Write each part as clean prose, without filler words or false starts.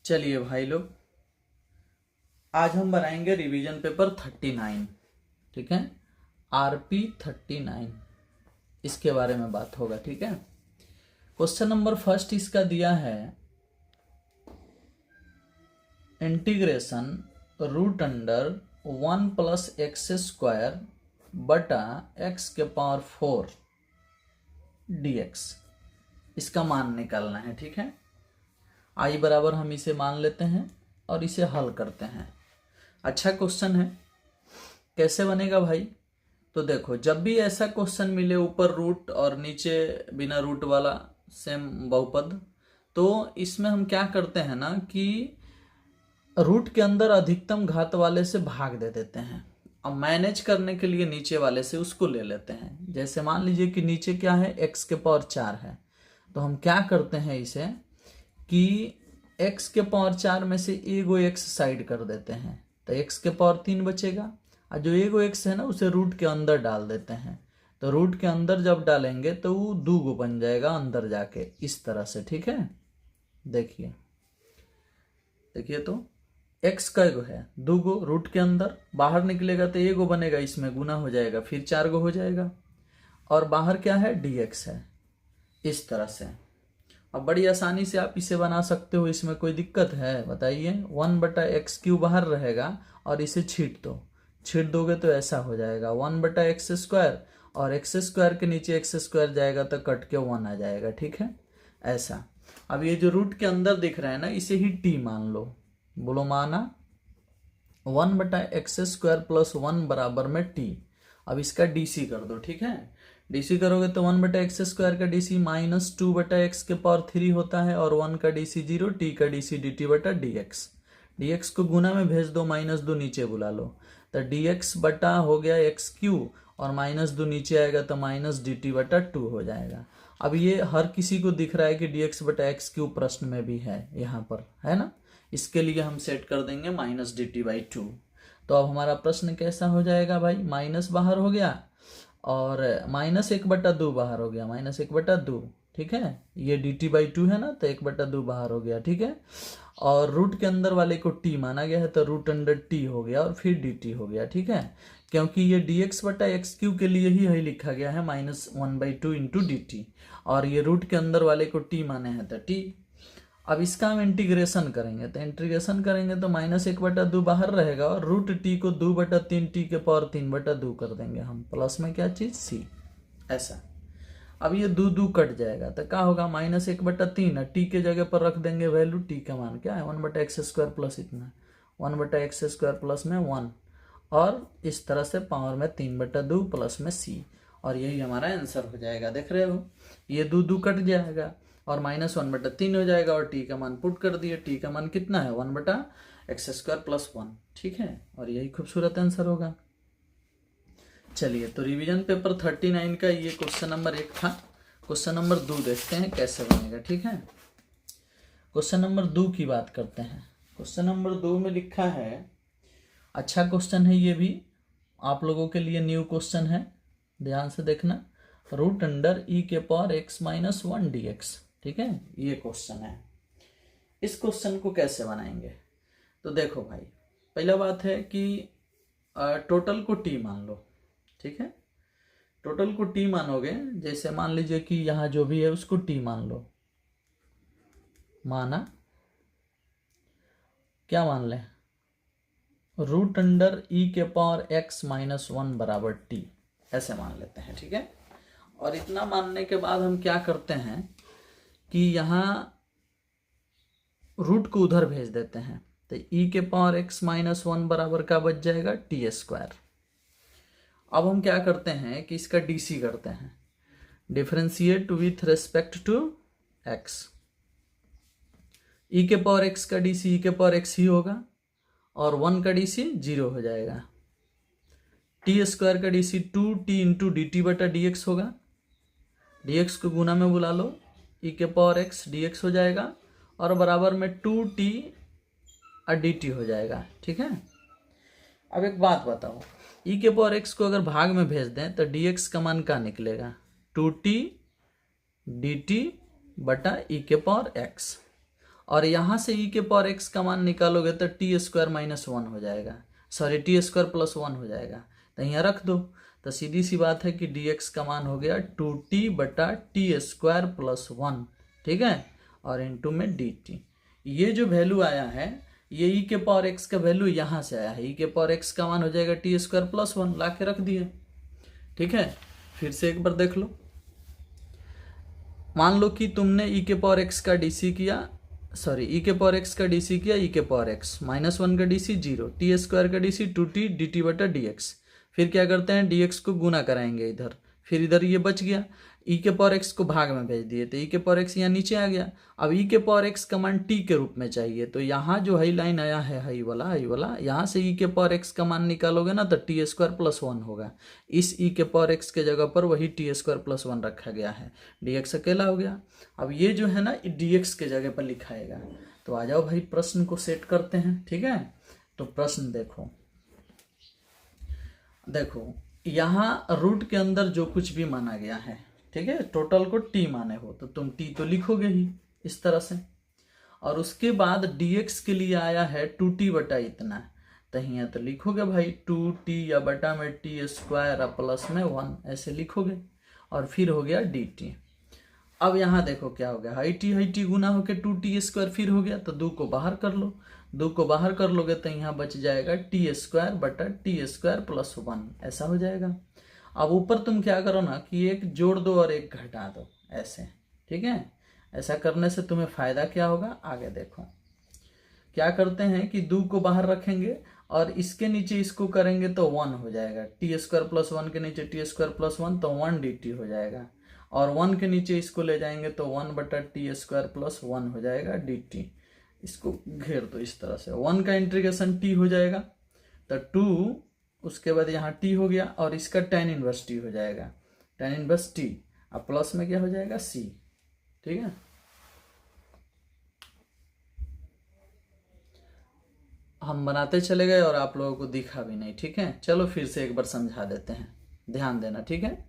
चलिए भाई लोग, आज हम बनाएंगे रिवीजन पेपर 39। ठीक है, RP 39 इसके बारे में बात होगा। ठीक है, क्वेश्चन नंबर फर्स्ट इसका दिया है integration root under 1 plus x square बटा एक्स के पावर 4 dx। इसका मान निकालना है। ठीक है, आई बराबर हम इसे मान लेते हैं और इसे हल करते हैं। अच्छा क्वेश्चन है, कैसे बनेगा भाई? तो देखो, जब भी ऐसा क्वेश्चन मिले ऊपर रूट और नीचे बिना रूट वाला सेम बहुपद, तो इसमें हम क्या करते हैं ना कि रूट के अंदर अधिकतम घात वाले से भाग दे देते हैं। अब मैनेज करने के लिए नीचे वाले से उसको ले लेते हैं। जैसे मान लीजिए कि नीचे क्या है, x के पावर 4 है, तो हम क्या करते हैं इसे कि x के पावर 4 में से एगो x साइड कर देते हैं, तो x के पावर 3 बचेगा। और जो एगो x है ना, उसे रूट के अंदर डाल देते हैं। तो रूट के अंदर जब डालेंगे तो वो 2 बन जाएगा अंदर जाके, इस तरह से। ठीक है, देखिए तो x का एगो है, 2 रूट के अंदर, बाहर निकलेगा तो एगो बनेगा, इसमें गुना हो जाएगा, फिर 4 हो जाएगा। और बाहर क्या है, dx है, इस तरह से। अब बड़ी आसानी से आप इसे बना सकते हो, इसमें कोई दिक्कत है बताइए? 1/x³ बाहर रहेगा और इसे छीट दोगे तो ऐसा हो जाएगा 1/x², और x² के नीचे x² जाएगा तो कट के 1 आ जाएगा। ठीक है, ऐसा। अब ये जो रूट के अंदर दिख रहा है ना, इसे ही t मान लो। बोलो माना 1/x² + 1 बराबर में t। अब इसका dc कर दो। ठीक है, dc करोगे तो 1/x² का dc -2/x के पावर 3 होता है, और 1 का dc 0, t का dc dt/dx। dx को गुना में भेज दो, -2 नीचे बुला लो, तो dx बटा हो गया x³ और -2 नीचे आएगा तो -dt/2 हो जाएगा। अब ये हर किसी को दिख रहा है कि dx/x³ प्रश्न में भी है, यहाँ पर है ना। इसके लिए हम सेट कर देंगे -dt/2। तो अब हमारा प्रश्न कैसा हो जाएगा भाई? माइनस बाहर हो गया और -1/2 बाहर हो गया, -1/2। ठीक है, ये dt/2 है ना, तो 1/2 बाहर हो गया। ठीक है, और रूट के अंदर वाले को t माना गया है, तो रूट अंडर t हो गया और फिर dt हो गया। ठीक है, क्योंकि ये dx/x³ के लिए ही लिखा गया है -1/2 × dt, और ये रूट के अंदर वाले को t माने हैं तो t। अब इसका हम इंटीग्रेशन करेंगे, तो तो -1/2 बाहर रहेगा, और रूट t को 2/3 t के पावर 3/2 कर देंगे हम, प्लस में क्या चीज c, ऐसा। अब ये 2 कट जाएगा तो क्या होगा, -1/3, t के जगह पर रख देंगे वैल्यू, t का मान क्या है 1/x² प्लस इतना, 1/x² प्लस में 1, और इस तरह से पावर में 3/2 प्लस में c, और यही हमारा आंसर हो जाएगा। देख रहे हो, ये 2 कट जाएगा और -1/3 हो जाएगा, और t का मान पुट कर दिए। t का मान कितना है, 1/x² प्लस 1। ठीक है, और यही खूबसूरत आंसर होगा। चलिए, तो रिवीजन पेपर 39 का ये क्वेश्चन नंबर 1 था। क्वेश्चन नंबर 2 देखते हैं कैसे बनेगा। ठीक है, क्वेश्चन नंबर 2 की बात करते हैं। क्वेश्चन नंबर 2 में लिखा है, अच्छा क्वेश्चन है ये भी, आप लोगों के लिए न्यू क्वेश्चन है, ध्यान से देखना। रूट अंडर e के पावर x - 1 dx। ठीक है, ये क्वेश्चन है। इस क्वेश्चन को कैसे बनाएंगे? तो देखो भाई, पहला बात है कि टोटल को t मान लो। ठीक है, टोटल को t मानोगे, जैसे मान लीजिए कि यहाँ जो भी है उसको t मान लो। माना क्या मान लें, रूट अंडर e के पावर x - 1 बराबर t, ऐसे मान लेते हैं। ठीक है, और इतना मानने के बाद हम क्या करते हैं कि यहाँ रूट को उधर भेज देते हैं, तो e के पावर x - 1 बराबर का बच जाएगा t²। अब हम क्या करते हैं कि इसका dc करते हैं, differentiate with respect to x। e के पावर x का dc e के पावर x ही होगा, और 1 का dc 0 हो जाएगा। t² का dc 2t × dt/dx होगा, dx को गुना में बुला लो, e के पावर x dx हो जाएगा, और बराबर में 2t dt हो जाएगा। ठीक है, अब एक बात बताओ, e के पावर x को अगर भाग में भेज दें तो dx का मान क्या निकलेगा, 2t dt/e के पावर x। और यहाँ से ई के पावर एक्स का मान निकालोगे तो टी स्क्वायर माइनस वन हो जाएगा, sorry T square plus one हो जाएगा। तो यहाँ रख दो, तो सीधी सी बात है कि डी एक्स का मान हो गया 2t बटा टी स्क्वायर प्लस वन, ठीक है, और इनटू में डी टी। ये जो वैल्यू आया है ये ई के पावर एक्स का वैल्यू यहाँ से आया है, ई के पावर एक्स का मान हो जाएगा टी स्क्वायर प्लस वन, ला के रख दिए, ठीक है। फिर से एक बार देख लो, मान लो कि तुमने ई के पावर एक्स का डीसी किया, सॉरी ई के पावर एक्स का डीसी किया, ई के पावर एक्स माइनस वन का डीसी जीरो, टी स्क्वायर का डीसी 2t dt बटा डी एक्स। फिर क्या करते हैं, डी एक्स को गुना कराएंगे इधर, फिर इधर ये बच गया, ई के पावर एक्स को भाग में भेज दिए तो ई के पावर एक्स यहाँ नीचे आ गया। अब ई के पावर एक्स का मान टी के रूप में चाहिए, तो यहाँ जो हाई लाइन आया है हाई वाला यहाँ से ई के पावर एक्स का मान निकालोगे ना तो टी स्क्वायर प्लस वन होगा। इस ई के पावर एक्स के जगह पर वही टी स्क्वायर प्लस वन रखा गया है, डी एक्स अकेला हो गया। अब ये जो है ना डी एक्स के जगह पर लिखाएगा। तो आ जाओ भाई प्रश्न को सेट करते हैं, ठीक है। तो प्रश्न देखो यहाँ रूट के अंदर जो कुछ भी माना गया है, ठीक है, टोटल को टी माने हो तो तुम टी तो लिखोगे ही इस तरह से, और उसके बाद dx के लिए आया है 2t बटा इतना, तो यहाँ तो लिखोगे भाई 2t या बटा में टी स्क्वायर और प्लस में 1 ऐसे लिखोगे, और फिर हो गया dt। अब यहाँ देखो क्या हो गया, हाई टी गुना होके 2t स्क्वायर फिर हो गया, तो 2 को बाहर कर लो, 2 को बाहर कर लोगे तो यहाँ बच जाएगा टी स्क्वायर बटा टी स्क्वायर प्लस 1 ऐसा हो जाएगा। अब ऊपर तुम क्या करो ना कि एक जोड़ दो और एक घटा दो ऐसे, ठीक है। ऐसा करने से तुम्हें फायदा क्या होगा आगे देखो। क्या करते हैं कि 2 को बाहर रखेंगे और इसके नीचे इसको करेंगे तो 1 हो जाएगा, टी स्क्वायर प्लस 1 के नीचे टी स्क्वायर प्लस 1 तो 1 dt हो जाएगा, और 1 के नीचे इसको ले जाएंगे तो 1 बटा टी स्क्वायर प्लस 1 हो जाएगा dt। इसको घेर दो इस तरह से, 1 का इंटीग्रेशन t हो जाएगा तो 2, उसके बाद यहाँ t हो गया और इसका tan इनवर्स t हो जाएगा, tan इनवर्स t, अब प्लस में क्या हो जाएगा c, ठीक है। हम बनाते चले गए और आप लोगों को दिखा भी नहीं, ठीक है। चलो फिर से एक बार समझा देते हैं, ध्यान देना, ठीक है।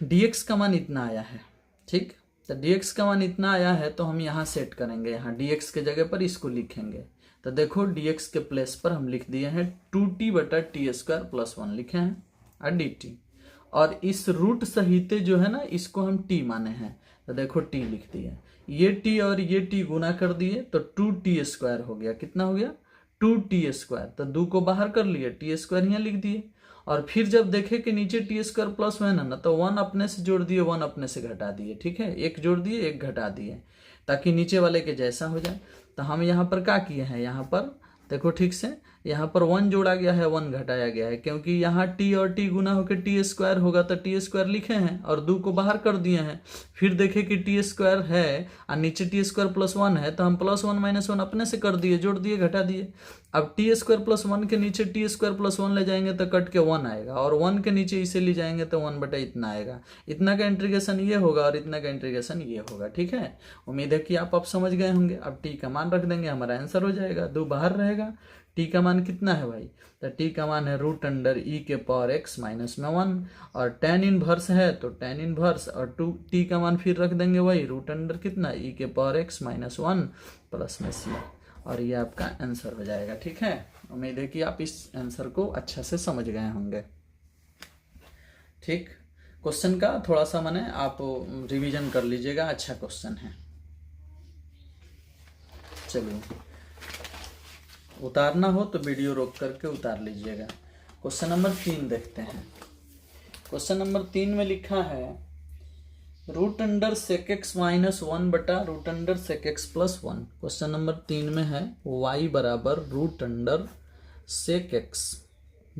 dx का मान इतना आया है, ठीक, तो dx का मान इतना आया है तो हम यहाँ सेट करेंगे, यहाँ dx के जगह पर इसको लिखेंगे। तो देखो dx के प्लेस पर हम लिख दिए हैं 2t बटा टी स्क्वायर प्लस 1 लिखे हैं और dt, और इस रूट सहित जो है ना इसको हम t माने हैं, तो देखो t लिख दिए, ये t और ये t गुना कर दिए तो 2t स्क्वायर हो गया, कितना हो गया 2t स्क्वायर, तो 2 को बाहर कर लिए, टी स्क्वायर यहाँ लिख दिए, और फिर जब देखे कि नीचे टी स्क्वायर प्लस 1 है ना तो 1 अपने से जोड़ दिए 1 अपने से घटा दिए, ठीक है, एक जोड़ दिए एक घटा दिए ताकि नीचे वाले के जैसा हो जाए। तो हम यहाँ पर क्या किए हैं, यहाँ पर देखो ठीक से, यहाँ पर 1 जोड़ा गया है 1 घटाया गया है, क्योंकि यहाँ t और t गुना होकर टी स्क्वायर होगा तो टी स्क्वायर लिखे हैं और 2 को बाहर कर दिए हैं। फिर देखे कि टी स्क्वायर है और नीचे टी स्क्वायर प्लस 1 है तो हम प्लस 1 माइनस 1 अपने से कर दिए, जोड़ दिए घटा दिए। अब टी स्क्वायर प्लस 1 के नीचे टी स्क्वायर प्लस 1 ले जाएंगे तो कट के 1 आएगा, और 1 के नीचे इसे ले जाएंगे तो 1 बटा इतना आएगा, इतना का इंटीग्रेशन ये होगा और इतना का इंटीग्रेशन ये होगा, ठीक है। उम्मीद है कि आप अब समझ गए होंगे। अब टी का मान रख देंगे, हमारा आंसर हो जाएगा, 2 बाहर रहेगा। टी का मान कितना है भाई, तो टी का मान है रूट अंडर ई के पावर एक्स माइनस में 1, और tan इनवर्स है तो tan इनवर्स, और 2 टी का मान फिर रख देंगे वही रूट अंडर कितना ई के पावर एक्स माइनस 1 प्लस में सी, और ये आपका आंसर हो जाएगा, ठीक है। उम्मीद है कि आप इस आंसर को अच्छा से समझ गए होंगे, ठीक। क्वेश्चन का थोड़ा सा माने आप रिवीजन कर लीजिएगा, अच्छा क्वेश्चन है। चलिए, उतारना हो तो वीडियो रोक करके उतार लीजिएगा। क्वेश्चन नंबर 3 देखते हैं। क्वेश्चन नंबर 3 में लिखा है root under sec x minus 1 बटा root under sec x plus 1। Question number 3 में है y बराबर root under sec x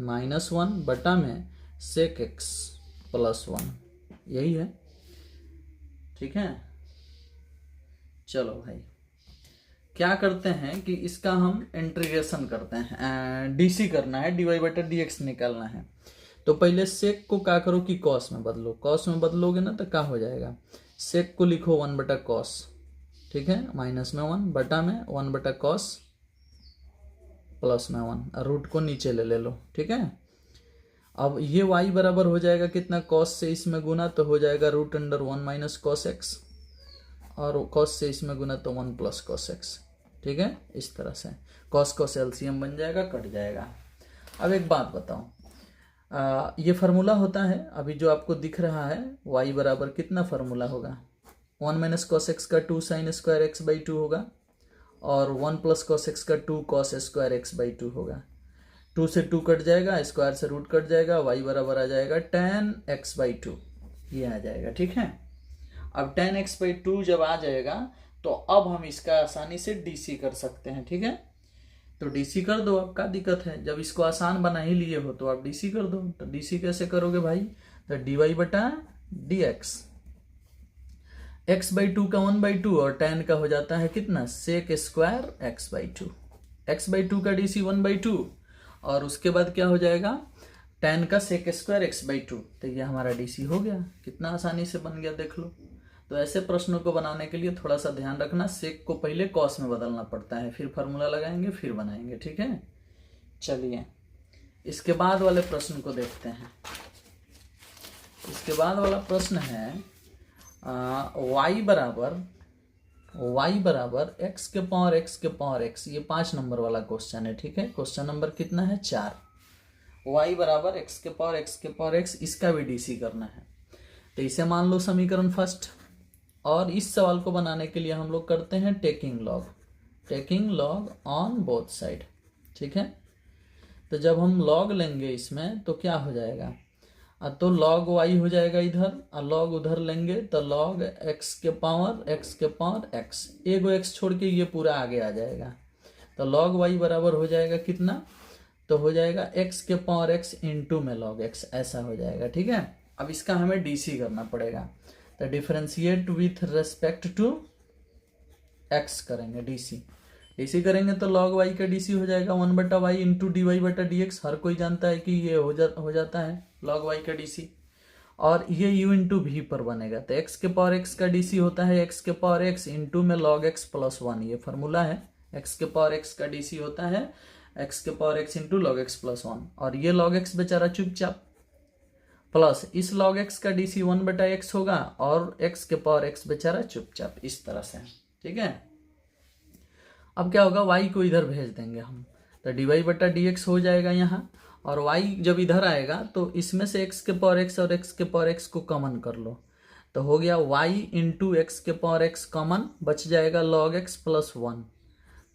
minus 1 बटा में सेक एक्स प्लस 1, यही है, ठीक है। चलो भाई, क्या करते हैं कि इसका हम इंटीग्रेशन करते हैं, डीसी करना है, dy बटा dx निकालना है। तो पहले सेक को क्या करो कि कॉस में बदलो, कॉस में बदलोगे ना तो क्या हो जाएगा, सेक को लिखो 1 बटा कॉस, ठीक है, माइनस में 1 बटा में 1 बटा कॉस प्लस में 1, रूट को नीचे ले लो, ठीक है। अब ये y बराबर हो जाएगा कितना, कॉस से इसमें गुना तो हो जाएगा root under 1 minus cos x, और कॉस से इसमें गुना तो 1 प्लस कॉस एक्स, ठीक है। इस तरह से कॉस कॉस एलसीएम बन जाएगा, कट जाएगा। अब एक बात बताओ, ये फार्मूला होता है अभी जो आपको दिख रहा है, y बराबर कितना फार्मूला होगा, 1 माइनस कॉस एक्स का 2 साइन स्क्वायर एक्स बाई 2 होगा, और 1 प्लस कॉस एक्स का 2 कॉस स्क्वायर एक्स बाई 2 होगा। 2 से 2 कट जाएगा, स्क्वायर से रूट कट जाएगा, y बराबर आ जाएगा tan x बाई 2, ये आ जाएगा, ठीक है। अब tan x बाई 2 जब आ जाएगा तो अब हम इसका आसानी से डीसी कर सकते हैं, ठीक है। तो डीसी कर दो, अब क्या दिक्कत है, जब इसको आसान बना ही लिए हो तो आप डीसी कर दो। तो डीसी कैसे करोगे भाई, तो dy बटा डी एक्स बाई 2 का 1 बाई 2 और tan का हो जाता है कितना, sec square x by 2, x by 2 का डीसी 1 बाई 2 और उसके बाद क्या हो जाएगा, tan का सेक स्क्वायर एक्स बाई 2। तो ये हमारा डीसी हो गया, कितना आसानी से बन गया, देख लो। तो ऐसे प्रश्नों को बनाने के लिए थोड़ा सा ध्यान रखना, सेक को पहले कॉस में बदलना पड़ता है, फिर फार्मूला लगाएंगे फिर बनाएंगे, ठीक है। चलिए इसके बाद वाले प्रश्न को देखते हैं। इसके बाद वाला प्रश्न है y बराबर x के पावर x, ये 5 नंबर वाला क्वेश्चन है, ठीक है। क्वेश्चन नंबर कितना है, 4। y बराबर x के पावर x, इसका भी डीसी करना है। तो इसे मान लो समीकरण फर्स्ट, और इस सवाल को बनाने के लिए हम लोग करते हैं taking log on both side, ठीक है। तो जब हम लॉग लेंगे इसमें तो क्या हो जाएगा, तो log y हो जाएगा इधर, और log उधर लेंगे तो log x के पावर x, एगो x छोड़ के ये पूरा आगे आ जाएगा। तो log y बराबर हो जाएगा कितना, तो हो जाएगा x के पावर x इंटू में log x, ऐसा हो जाएगा, ठीक है। अब इसका हमें डीसी करना पड़ेगा, तो differentiate with respect to x करेंगे, डीसी करेंगे तो log y का डीसी हो जाएगा 1 बटा वाई इंटू डी वाई बटा डी एक्स। हर कोई जानता है कि ये हो जाता है log y का डीसी, और ये u इंटू वी पर बनेगा। तो x के पावर x का डीसी होता है x के पावर x इंटू में log x प्लस 1, ये फार्मूला है। x के पावर x का डीसी होता है x के power x into log x plus 1, और ये log x बेचारा चुपचाप, प्लस इस log x का डीसी 1 बटा x होगा, और x के पावर x बेचारा चुपचाप, इस तरह से, ठीक है। अब क्या होगा, y को इधर भेज देंगे हम, तो dy बटा dx हो जाएगा यहाँ, और y जब इधर आएगा तो इसमें से x के पावर x और x के पावर x को कॉमन कर लो, तो हो गया y इंटू एक्स के पावर x कॉमन, बच जाएगा log x प्लस 1,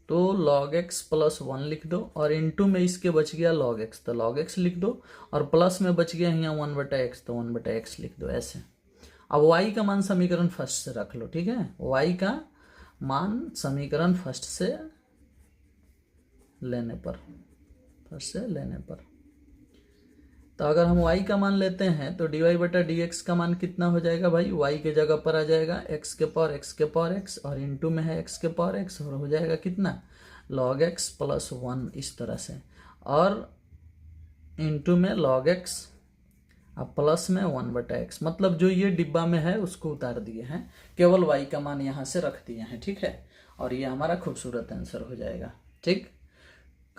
तो log x प्लस 1 लिख दो, और इंटू में इसके बच गया log x, तो log x लिख दो, और प्लस में बच गया यहाँ 1 बटा x, तो 1 बटा x लिख दो, ऐसे। अब y का मान समीकरण फर्स्ट से रख लो, ठीक है। y का मान समीकरण फर्स्ट से लेने पर, तो अगर हम y का मान लेते हैं तो dy बटा dx का मान कितना हो जाएगा भाई, y के जगह पर आ जाएगा x के पावर x और इंटू में है x के पावर x, और हो जाएगा कितना log x प्लस 1, इस तरह से, और इंटू में log x, अब प्लस में 1 बटा x, मतलब जो ये डिब्बा में है उसको उतार दिए हैं, केवल y का मान यहाँ से रख दिए हैं, ठीक है। और ये हमारा खूबसूरत आंसर हो जाएगा, ठीक।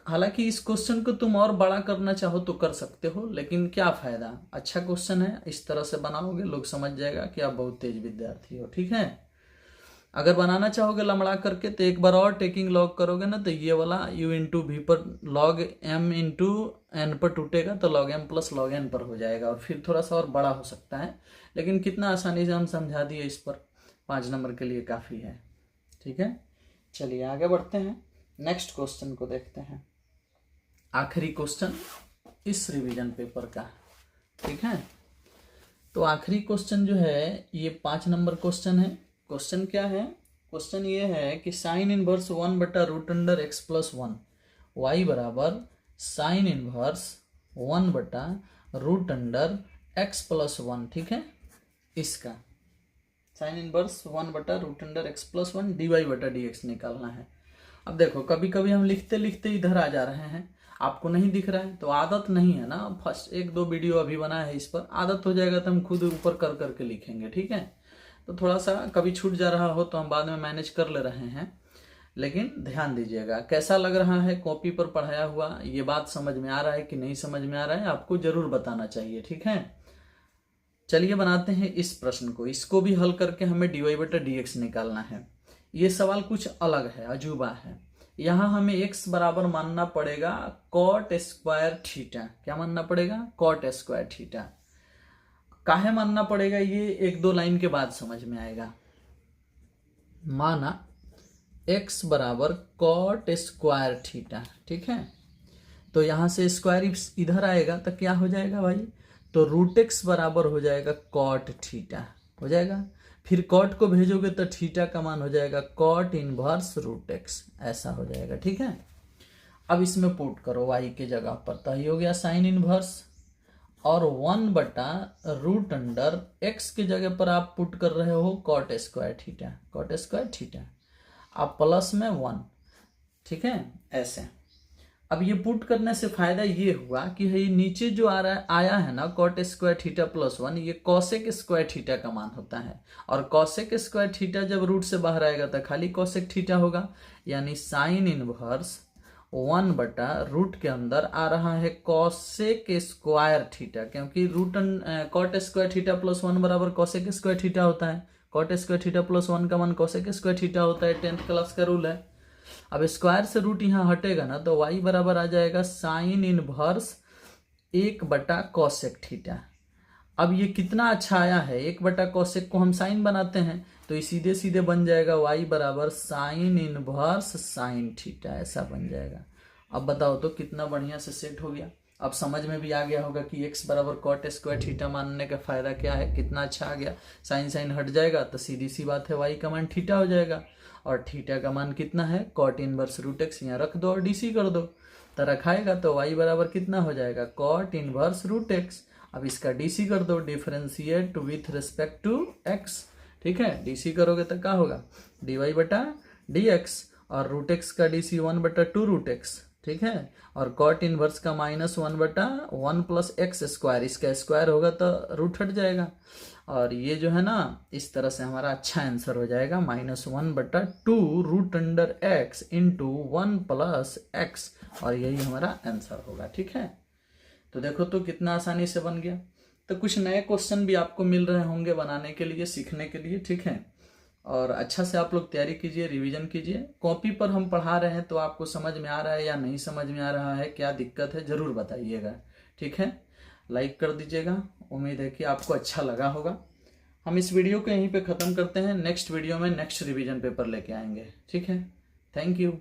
हालांकि इस क्वेश्चन को तुम और बड़ा करना चाहो तो कर सकते हो, लेकिन क्या फायदा, अच्छा क्वेश्चन है, इस तरह से बनाओगे लोग समझ जाएगा कि आप बहुत तेज विद्यार्थी हो, ठीक है। अगर बनाना चाहोगे लंबड़ा करके तो एक बार और टेकिंग लॉग करोगे ना, तो ये वाला u इंटू वी पर log m इंटू एन पर टूटेगा तो log m plus log n पर हो जाएगा, और फिर थोड़ा सा और बड़ा हो सकता है, लेकिन कितना आसानी से हम समझा दिए, इस पर 5 नंबर के लिए काफ़ी है, ठीक है। चलिए आगे बढ़ते हैं, नेक्स्ट क्वेश्चन को देखते हैं, आखिरी क्वेश्चन इस रिवीजन पेपर का, ठीक है। तो आखिरी क्वेश्चन जो है ये 5 नंबर क्वेश्चन है। क्वेश्चन क्या है, क्वेश्चन ये है कि साइन इनवर्स 1 बटा root under x plus 1, y बराबर साइन इनवर्स 1 बटा रूट अंडर एक्स प्लस 1, ठीक है। इसका साइन इनवर्स 1 बटा root under x plus 1 d y बटा डी एक्स निकालना है। अब देखो कभी कभी हम लिखते लिखते इधर आ जा रहे हैं, आपको नहीं दिख रहा है, तो आदत नहीं है ना, फर्स्ट 1-2 वीडियो अभी बना है इस पर, आदत हो जाएगा तो हम खुद ऊपर कर करके लिखेंगे, ठीक है। तो थोड़ा सा कभी छूट जा रहा हो तो हम बाद में मैनेज कर ले रहे हैं, लेकिन ध्यान दीजिएगा कैसा लग रहा है कॉपी पर पढ़ाया हुआ, ये बात समझ में आ रहा है कि नहीं समझ में आ रहा है, आपको जरूर बताना चाहिए, ठीक है। चलिए बनाते हैं इस प्रश्न को, इसको भी हल करके हमें dy बटा dx निकालना है। ये सवाल कुछ अलग है, अजूबा है। यहाँ हमें x बराबर मानना पड़ेगा कॉट स्क्वायर थीटा। क्या मानना पड़ेगा? Cot square theta. काहे मानना पड़ेगा ये एक दो लाइन के बाद समझ में आएगा। माना x बराबर कॉट स्क्वायर थीटा, ठीक है। तो यहां से स्क्वायर इधर आएगा तो क्या हो जाएगा भाई? तो रूट एक्स बराबर हो जाएगा कॉट थीटा, हो जाएगा। फिर कॉट को भेजोगे तो थीटा का मान हो जाएगा कॉट इनवर्स रूट एक्स, ऐसा हो जाएगा, ठीक है। अब इसमें पुट करो y के जगह पर, तो ये हो गया साइन इनवर्स, और 1 बटा रूट अंडर x के जगह पर आप पुट कर रहे हो cot square theta, cot square theta, आप प्लस में 1, ठीक है, ऐसे। अब ये पुट करने से फायदा ये हुआ कि ये नीचे जो आया है ना कॉट स्क्वायर थीटा प्लस 1, ये कॉसेक स्क्वायर थीटा का मान होता है। और कॉसेक स्क्वायर थीटा जब रूट से बाहर आएगा तो खाली कॉसेक थीटा होगा, यानी साइन इनवर्स 1 बटा रूट के अंदर आ रहा है कॉसेक स्क्वायर थीटा, क्योंकि कॉट स्क्वायर थीटा प्लस 1 बराबर कॉसेक स्क्वायर थीटा होता है। कॉट स्क्वायर थीटा प्लस 1 का मान कॉसेक स्क्वायर थीटा होता है, 10th क्लास का रूल है। अब स्क्वायर से रूट यहाँ हटेगा ना, तो y बराबर आ जाएगा साइन इनवर्स 1 बटा कॉसेक थीटा। अब ये कितना अच्छा आया है, 1 बटा कॉसेक को हम साइन बनाते हैं, तो ये सीधे सीधे बन जाएगा y बराबर साइन इनवर्स साइन थीटा, ऐसा बन जाएगा। अब बताओ तो कितना बढ़िया से सेट हो गया। अब समझ में भी आ गया होगा कि x बराबर कॉट स्क्वायर थीटा मानने का फायदा क्या है, कितना अच्छा आ गया। साइन साइन हट जाएगा तो सीधी सी बात है y का मान थीटा हो जाएगा, और थीटा का मान कितना है कॉट इनवर्स रूट एक्स, यहाँ रख दो और डीसी कर दो, तो रखाएगा तो y बराबर कितना हो जाएगा कॉट इनवर्स रूट एक्स। अब इसका डीसी कर दो, differentiate with respect to x, ठीक है। डीसी करोगे तो क्या होगा dy बटा dx, और रूट एक्स का डीसी 1 बटा 2 रूट एक्स, ठीक है। और कॉट इनवर्स का -1 बटा 1 प्लस एक्स स्क्वायर, इसका स्क्वायर होगा तो रूट हट जाएगा, और ये जो है ना इस तरह से हमारा अच्छा आंसर हो जाएगा -1 बटा 2 root under x into 1 plus x, और यही हमारा आंसर होगा, ठीक है। तो देखो तो कितना आसानी से बन गया। तो कुछ नए क्वेश्चन भी आपको मिल रहे होंगे बनाने के लिए, सीखने के लिए, ठीक है। और अच्छा से आप लोग तैयारी कीजिए, रिवीजन कीजिए। कॉपी पर हम पढ़ा रहे हैं तो आपको समझ में आ रहा है या नहीं समझ में आ रहा है, क्या दिक्कत है ज़रूर बताइएगा, ठीक है। लाइक कर दीजिएगा, उम्मीद है कि आपको अच्छा लगा होगा। हम इस वीडियो को यहीं पे ख़त्म करते हैं, नेक्स्ट वीडियो में नेक्स्ट रिवीजन पेपर लेके आएंगे, ठीक है। Thank you.